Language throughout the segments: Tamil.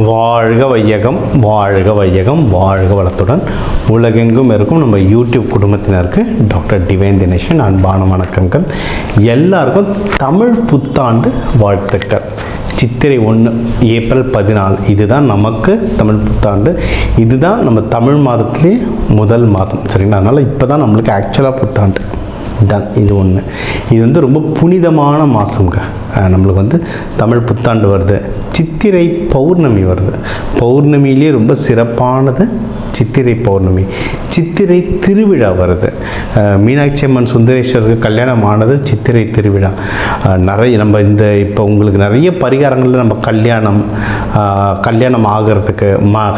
வாழ்க வையகம், வாழ்க வையகம், வாழ்க வளத்துடன் உலகெங்கும் இருக்கும் நம்ம யூடியூப் குடும்பத்தினருக்கு டாக்டர் டிவைன் தினேஷன் அன்பான வணக்கங்கள். எல்லாருக்கும் தமிழ் புத்தாண்டு வாழ்த்துக்கள். சித்திரை 1 ஏப்ரல் 14 இதுதான் நமக்கு தமிழ் புத்தாண்டு. இதுதான் நம்ம தமிழ் மாதத்திலே முதல் மாதம், சரிங்களா? அதனால் இப்போ தான் நம்மளுக்கு ஆக்சுவலாக புத்தாண்டு டன். இது ஒன்று. இது வந்து ரொம்ப புனிதமான மாதங்க. நம்மளுக்கு தமிழ் புத்தாண்டு வருது, சித்திரை பௌர்ணமி வருது. பௌர்ணமியிலே ரொம்ப சிறப்பானது சித்திரை பௌர்ணமி. சித்திரை திருவிழா வருது. மீனாட்சி அம்மன் சுந்தரேஸ்வருக்கு கல்யாணம் ஆனது சித்திரை திருவிழா. நிறைய நம்ம இப்போ உங்களுக்கு நிறைய பரிகாரங்களில் நம்ம கல்யாணம் ஆகிறதுக்கு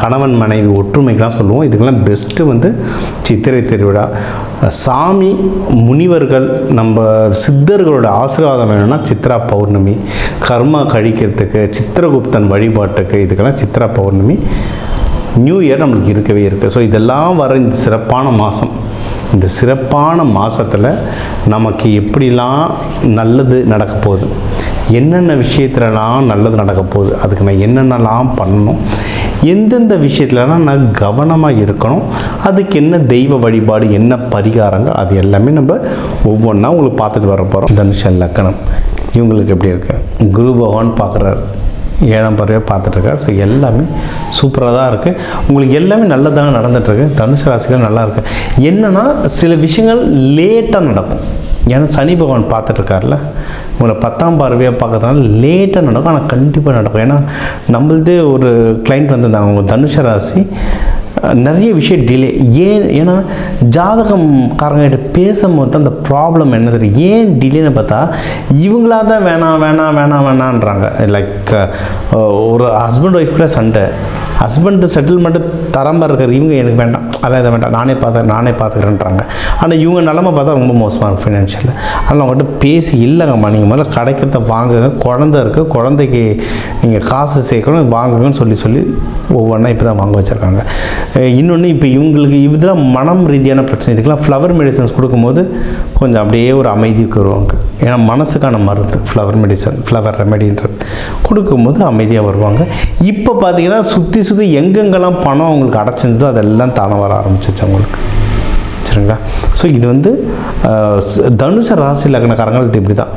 கணவன் மனைவி ஒற்றுமைக்கெலாம் சொல்லுவோம். இதுக்கெல்லாம் பெஸ்ட்டு சித்திரை திருவிழா. சாமி முனிவர்கள் நம்ம சித்தர்களோட ஆசீர்வாதம் வேணும்னா சித்ரா பௌர்ணமி. கர்மா கழிக்கிறதுக்கு சித்திரகுப்தன் வழிபாட்டுக்கு இதுக்கெல்லாம் சித்ரா பௌர்ணமி. நியூ இயர் நம்மளுக்கு இருக்கவே இருக்குது. ஸோ இதெல்லாம் வர இந்த சிறப்பான மாதம். இந்த சிறப்பான மாதத்தில் நமக்கு எப்படிலாம் நல்லது நடக்க போகுது, என்னென்ன விஷயத்துலலாம் நல்லது நடக்க போகுது, அதுக்கு நான் என்னென்னலாம் பண்ணணும், எந்தெந்த விஷயத்துலலாம் நான் கவனமாக இருக்கணும், அதுக்கு என்ன தெய்வ வழிபாடு, என்ன பரிகாரங்கள், அது எல்லாமே நம்ம ஒவ்வொன்றா உங்களுக்கு பார்த்துட்டு வர போகிறோம். தனுஷன் லக்கணம் இவங்களுக்கு எப்படி இருக்கு? குரு பகவான் பார்க்குறாரு, 7ஆம் பார்வையாக பார்த்துட்ருக்காரு. ஸோ எல்லாமே சூப்பராக தான் இருக்குது. உங்களுக்கு எல்லாமே நல்லதாக நடந்துகிட்ருக்கு. தனுசு ராசிகள் நல்லா இருக்குது. என்னென்னா சில விஷயங்கள் லேட்டாக நடக்கும். ஏன்னா சனி பகவான் பார்த்துட்ருக்காருல, உங்களை 10ஆம் பார்வையாக பார்க்கறதுனால லேட்டாக நடக்கும். ஆனால் கண்டிப்பாக நடக்கும். ஏன்னா நம்மளதே ஒரு கிளைண்ட் வந்திருந்தாங்க, அவங்க தனுசு ராசி, நிறைய விஷயம் டிலே. ஏன்னா ஜாதகம்காரங்கிட்ட பேசும்போது தான் அந்த ப்ராப்ளம் என்ன தெரியும், ஏன் டிலேன்னு பார்த்தா இவங்களா தான் வேணான்றாங்க. லைக் ஒரு ஹஸ்பண்ட் ஒய்ஃப் கூட சண்டை, ஹஸ்பண்டு செட்டில்மெண்ட்டு தரமாக இருக்கிற இவங்க எனக்கு வேண்டாம், அதான் இதை வேண்டாம், நானே பார்த்துக்கிறேன்றாங்க. ஆனால் இவங்க நிலமை பார்த்தா ரொம்ப மோசமாக இருக்கும் ஃபினான்ஷியலில். அதனால் அவங்கள்ட்ட பேசி இல்லைங்கம்மா, நீங்கள் முதல்ல கிடைக்கிறத வாங்குங்க, குழந்தை இருக்குது, குழந்தைக்கு நீங்கள் காசு சேர்க்கணும், வாங்குங்கன்னு சொல்லி ஒவ்வொன்றா இப்போ தான் வாங்க வச்சுருக்காங்க. இன்னொன்று இப்போ இவங்களுக்கு இதெல்லாம் மனம் ரீதியான பிரச்சனை. இதுக்கெல்லாம் ஃப்ளவர் மெடிசன்ஸ் கொடுக்கும்போது கொஞ்சம் அப்படியே ஒரு அமைதிக்கு வருவாங்க. ஏன்னா மனசுக்கான மருந்து ஃப்ளவர் ரெமெடின்றது கொடுக்கும்போது அமைதியாக வருவாங்க. இப்போ பார்த்தீங்கன்னா சுற்றி எங்கெங்கெல்லாம் பணம் அவங்களுக்கு அடைச்சிருந்தோ அதெல்லாம் தானே வர ஆரம்பிச்சிச்சு அவங்களுக்கு, சரிங்களா? ஸோ இது தனுசு ராசி லக்னக்காரங்களுக்கு இப்படி தான்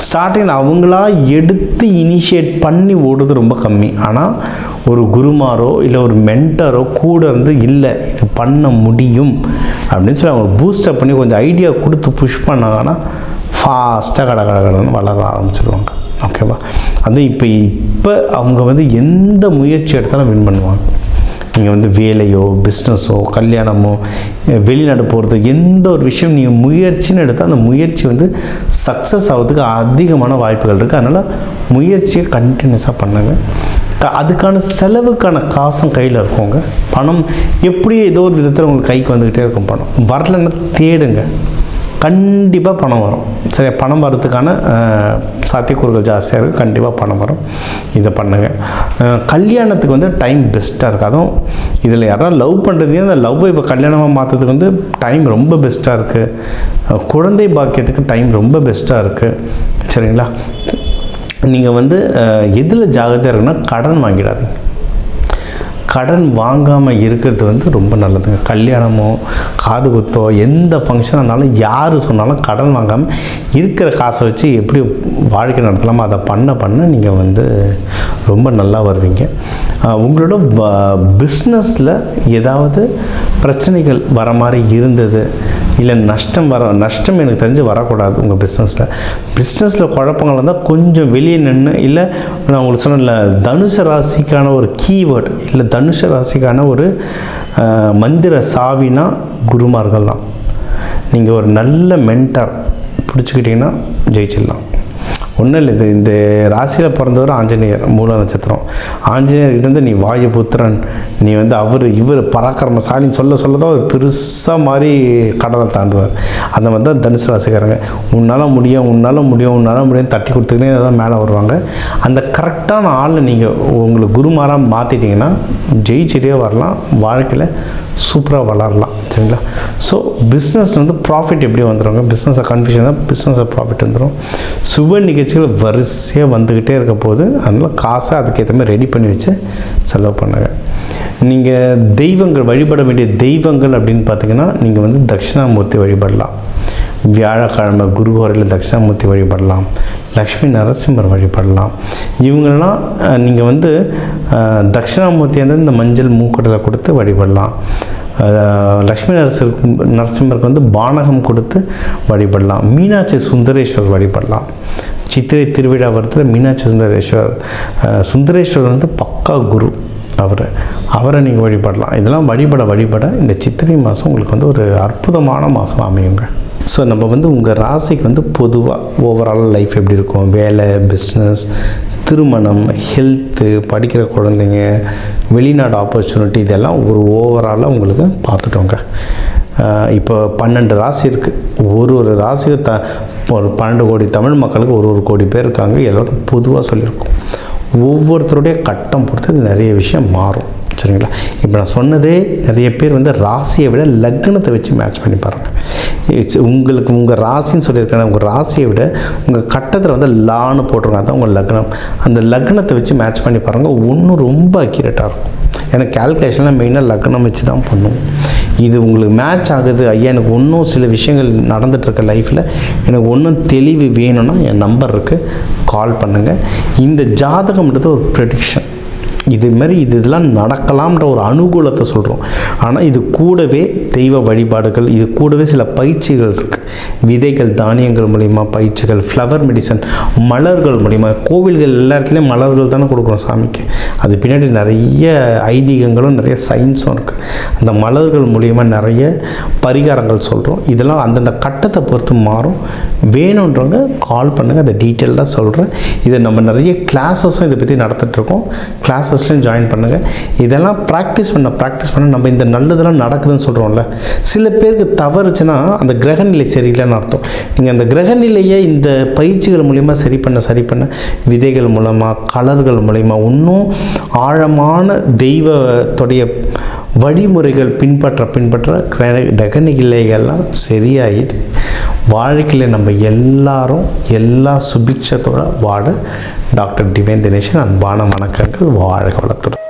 ஸ்டார்டிங் அவங்களா எடுத்து இனிஷியேட் பண்ணி ஓடுறது ரொம்ப கம்மி. ஆனால் ஒரு குருமாரோ இல்லை ஒரு மென்டரோ கூட இருந்து இல்லை இது பண்ண முடியும் அப்படின்னு சொல்லி அவங்க பூஸ்டப் பண்ணி கொஞ்சம் ஐடியா கொடுத்து புஷ் பண்ணாங்கன்னா ஃபாஸ்ட்டாக கடன்னு வளர ஆரம்பிச்சிடுவாங்க. ஓகேவா? அது இப்போ அவங்க எந்த முயற்சி எடுத்தாலும் வின் பண்ணுவாங்க. நீங்கள் வேலையோ பிஸ்னஸோ கல்யாணமோ வெளிநாடு போகிறது எந்த ஒரு விஷயம் நீங்கள் முயற்சின்னு எடுத்தால் அந்த முயற்சி சக்ஸஸ் ஆகிறதுக்கு அதிகமான வாய்ப்புகள் இருக்குது. அதனால் முயற்சியை கண்டினியூஸாக பண்ணுங்க. அதுக்கான செலவுக்கான காசும் கையில் இருக்குங்க. பணம் எப்படி ஏதோ ஒரு விதத்தில் உங்களுக்கு கைக்கு வந்துக்கிட்டே இருக்கும். பணம் வரலன்னா தேடுங்க, கண்டிப்பாக பணம் வரும். சரி, பணம் வரதுக்கான சாத்தியக்கூறுகள் ஜாஸ்தியாக இருக்குது. கண்டிப்பாக பணம் வரும். இதை பண்ணுங்கள். கல்யாணத்துக்கு டைம் பெஸ்ட்டாக இருக்குது. அதுவும் இதில் யாராவது லவ் பண்ணுறதே அந்த லவ்வை இப்போ கல்யாணமாக மாற்றுறதுக்கு டைம் ரொம்ப பெஸ்ட்டாக இருக்குது. குழந்தை பாக்கியத்துக்கு டைம் ரொம்ப பெஸ்ட்டாக இருக்குது, சரிங்களா? நீங்கள் எதில் ஜாகிரதையாக இருக்குன்னா கடன் வாங்கிடாதீங்க. கடன் வாங்காமல் இருக்கிறது ரொம்ப நல்லதுங்க. கல்யாணமோ காது குத்தோ எந்த ஃபங்க்ஷனானாலும் யார் சொன்னாலும் கடன் வாங்காமல் இருக்கிற காசை வச்சு எப்படி வாழ்க்கை நடத்தலாமோ அதை பண்ண நீங்கள் ரொம்ப நல்லா வருவீங்க. உங்களோட பிஸ்னஸில் ஏதாவது பிரச்சனைகள் வர மாதிரி இருந்தது, இல்லை நஷ்டம் எனக்கு தெரிஞ்சு வரக்கூடாது. உங்கள் பிஸ்னஸில் குழப்பங்கள் இருந்தால் கொஞ்சம் வெளியே நின்று, இல்லை நான் உங்களுக்கு சொன்னேன்ல தனுசு ராசிக்கான ஒரு கீவேர்டு இல்லை தனுசு ராசிக்கான ஒரு மந்திர சாவினா குருமார்கள் தான். நீங்கள் ஒரு நல்ல மென்டார் பிடிச்சிக்கிட்டிங்கன்னா ஜெயிச்சிடலாம். ஒன்றும் இல்லை, இந்த ராசியில் பிறந்தவர் ஆஞ்சநேயர், மூல நட்சத்திரம். ஆஞ்சநேயர்கிட்ட நீ வாயுபுத்திரன், நீ இவர் பராக்கிரமசாலின்னு சொல்ல தான் ஒரு பெருசாக மாதிரி கடலை தாண்டுவார். அந்த மாதிரி தான் தனுசு ராசிக்காரங்க. உன்னால் முடியும் தட்டி கொடுத்துக்கினே தான் மேலே வருவாங்க. அந்த கரெக்டான ஆளை நீங்கள் உங்களுக்கு குருமாராக மாற்றிட்டிங்கன்னா ஜெயிச்சிட்டே வரலாம், வாழ்க்கையில் சூப்பராக வளரலாம், சரிங்களா? ஸோ பிஸ்னஸ் ப்ராஃபிட் எப்படி வந்துடுங்க, பிஸ்னஸை கன்ஃபியூஷன் தான், பிஸ்னஸை ப்ராஃபிட் வந்துடும். சுப நிகழ்ச்சி நிகழ்ச்சிகள் வரிசையாக வந்துக்கிட்டே இருக்க போது, அதனால் காசை அதுக்கேற்ற மாதிரி ரெடி பண்ணி வச்சு செலவு பண்ணுங்க. நீங்கள் தெய்வங்கள் வழிபட வேண்டிய தெய்வங்கள் அப்படின்னு பார்த்தீங்கன்னா, நீங்கள் வந்து தட்சிணாமூர்த்தி வழிபடலாம். வியாழக்கிழமை குருஹோரையில் தட்சிணாமூர்த்தி வழிபடலாம். லக்ஷ்மி நரசிம்மர் வழிபடலாம். இவங்களெல்லாம் நீங்கள் வந்து தட்சிணாமூர்த்தி வந்து இந்த மஞ்சள் மூக்கடலை கொடுத்து வழிபடலாம். லக்ஷ்மி நரசிம்மருக்கு வந்து பானகம் கொடுத்து வழிபடலாம். மீனாட்சி சுந்தரேஸ்வர் வழிபடலாம். சித்திரை திருவிழா வருத்தில் மீனாட்சி சுந்தரேஸ்வரர் வந்து பக்கா குரு. அவரை நீங்கள் வழிபடலாம். இதெல்லாம் வழிபட இந்த சித்திரை மாதம் உங்களுக்கு வந்து ஒரு அற்புதமான மாதம் அமையுங்க. ஸோ நம்ம வந்து உங்கள் ராசிக்கு வந்து பொதுவாக ஓவரால் லைஃப் எப்படி இருக்கும், வேலை, பிஸ்னஸ், திருமணம், ஹெல்த்து, படிக்கிற குழந்தைங்க, வெளிநாடு ஆப்பர்ச்சுனிட்டி, இதெல்லாம் ஒரு ஓவராலாக உங்களுக்கு பார்த்துட்டோங்க. இப்போ 12 ராசி இருக்குது. ஒரு ராசிக்கு ஒரு 12 கோடி தமிழ் மக்களுக்கு ஒரு கோடி பேர் இருக்காங்க. எல்லோருக்கும் பொதுவாக சொல்லியிருக்கோம். ஒவ்வொருத்தருடைய கட்டம் பொறுத்து நிறைய விஷயம் மாறும். சரிங்களா? இப்போ நான் சொன்னதே நிறைய பேர் வந்து ராசியை விட லக்னத்தை வச்சு மேட்ச் பண்ணி பாருங்கள். உங்களுக்கு உங்கள் ராசின்னு சொல்லியிருக்காங்க, உங்கள் ராசியை விட உங்கள் கட்டத்தில் வந்து லான்னு போட்டிருக்காங்க, அதுதான் உங்கள் லக்னம். அந்த லக்னத்தை வச்சு மேட்ச் பண்ணி பாருங்கள். ஒன்றும் ரொம்ப அக்யூரேட்டாக இருக்கும். ஏன்னா கேல்குலேஷன்லாம் மெயினாக லக்னம் வச்சு தான் பண்ணுவோம். இது உங்களுக்கு மேட்ச் ஆகுது, ஐயா எனக்கு இன்னும் சில விஷயங்கள் நடந்துகிட்ருக்க லைஃப்பில் எனக்கு ஒன்றும் தெளிவு வேணும்னா என் நம்பர் இருக்குது, கால் பண்ணுங்கள். இந்த ஜாதகம்ன்றது ஒரு ப்ரெடிக்ஷன். இதெல்லாம் நடக்கலாம்ன்ற ஒரு அனுகூலத்தை சொல்கிறோம். ஆனால் இது கூடவே தெய்வ வழிபாடுகள், இது கூடவே சில பயிற்சிகள் இருக்குது. விதைகள், தானியங்கள் மூலிமா பயிற்சிகள், ஃப்ளவர் மெடிசன், மலர்கள் மூலிமா. கோவில்கள் எல்லா இடத்துலையும் மலர்கள் தானே கொடுக்குறோம் சாமிக்கு. அது பின்னாடி நிறைய ஐதீகங்களும் நிறைய சயின்ஸும் இருக்குது. அந்த மலர்கள் மூலிமா நிறைய பரிகாரங்கள் சொல்கிறோம். இதெல்லாம் அந்தந்த கட்டத்தை பொறுத்து மாறும். வேணுன்றவங்க கால் பண்ணுங்கள், அதை டீட்டெயிலாக சொல்கிறேன். இதை நம்ம நிறைய கிளாஸஸும் இதை பற்றி நடத்திட்டுருக்கோம். கிளாஸஸ்லையும் ஜாயின் பண்ணுங்கள். இதெல்லாம் ப்ராக்டிஸ் பண்ண நம்ம இந்த நல்லதெல்லாம் நடக்குதுன்னு சொல்கிறோம்ல, சில பேருக்கு தவறுச்சுன்னா அந்த கிரகநிலை சரியில்லைன்னு அர்த்தம். நீங்கள் அந்த கிரகநிலையை இந்த பயிற்சிகள் மூலிமா சரி பண்ண விதைகள் மூலமாக, கலர்கள் மூலிமா, இன்னும் ஆழமான தெய்வத்துடைய வழிமுறைகள் பின்பற்ற கிரகநிலைகள்லாம் சரியாகிட்டு வாழ்க்கையில் நம்ம எல்லாரும் எல்லா சுபிக்ஷத்தோடு வாழ டாக்டர் டிவைன் தினேஷன் அன்பான வணக்கங்கள். வாழ்க வளத்துடன்.